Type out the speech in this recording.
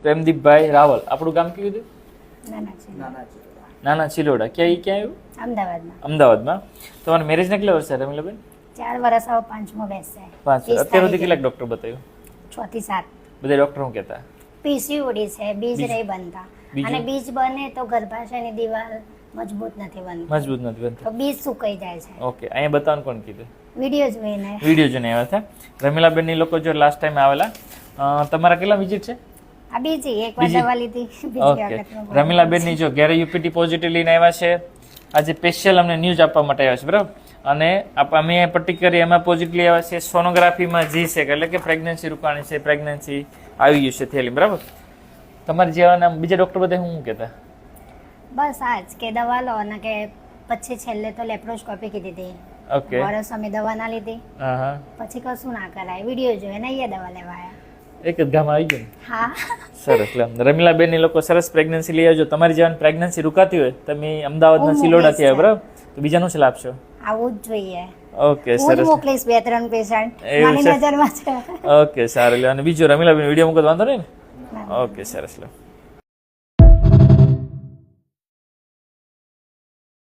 પ્રેમદીપભાઈ રાવલ, આપણું ગામ કયું હતું? નાના છે. નાના ચિલોડા. ક્યાં આવ્યું? અમદાવાદમાં. અમદાવાદમાં. તમારા મેરેજને કેટલા વર્ષ થયા રમીલાબેન? 4 વર્ષ હવે 5મો બેસશે. 5. અત્યાર સુધી કેટલાક ડોક્ટર બતાવ્યું? 6 થી 7. બધા ડોક્ટર શું કહેતા? પીસીઓડી છે, બીજ બીજ. નહીં બનતા. બીજું? અને બીજ બને તો ગર્ભાશયની દિવાલ મજબૂત નથી બનતી. મજબૂત નથી બનતા. તો બીજ સુકાઈ જાય છે. ઓકે, અહીંયા બતાવવાનું કોણ કીધું? વિડીયો જોઈને. વિડીયો જોઈને આવ્યા હતા. રમીલાબેનની લોકો જો લાસ્ટ ટાઈમ આવેલા. તમારા કેટલા વિઝિટ છે? આ બીજી એકવાર બીજી? દવા લીધી, બીજી ઓકે, વખતનો problem રમીલાબેનની જો ઘેરે યુપીટી પોઝિટિવ લઈને આવ્યા છે. આજે સ્પેશિયલ અમને ન્યૂઝ આપવા માટે આવ્યા છે, બરાબર. અને અમે પર્ટિક્યુલર એમાં પોઝિટિવ આવ્યા છે. સોનોગ્રાફીમાં જી છે, એટલે કે પ્રેગ્નન્સી રૂકાણી છે, પ્રેગ્નન્સી આવી ગયું છે થેલી, બરાબર. તમારે જેવા બીજા ડોક્ટર બધા શું કહેતા? બસ આ જ કે દવા લો અને કે પછી છેલ્લે તો લેપ્રોસ્કોપી કીધી હતી. ઓકે. વરસ અમે દવા ના લીધી, હા હા, પછી કશું ના કરાય. વિડીયો જોઈને અહીંયા દવા લેવા આવ્યા. એક જ ગામ આવી ગયું ને? હા. સરસ. રમીલાબેનની લોકો સરસ પ્રેગ્નન્સી લઈ આવજો. તમારી જેવાની પ્રેગ્નન્સી રૂકાતી હોય તમે અમદાવાદના હું સિલોડાથી આવ્યા, મોકલીશ. બરાબર. તો બીજાનું સલાહ આપશો? આવું જ જોઈએ. ઓકે, હું જ સરસ. મોકલીશ 2-3 પેશન્ટ એવું મારી છે? નજરમાં છે. ઓકે, સારું. લ્યો. અને બીજું રમીલાબેન વિડીયો મૂકો તો વાંધો નહીં ને? ના. ઓકે, સરસ. લો.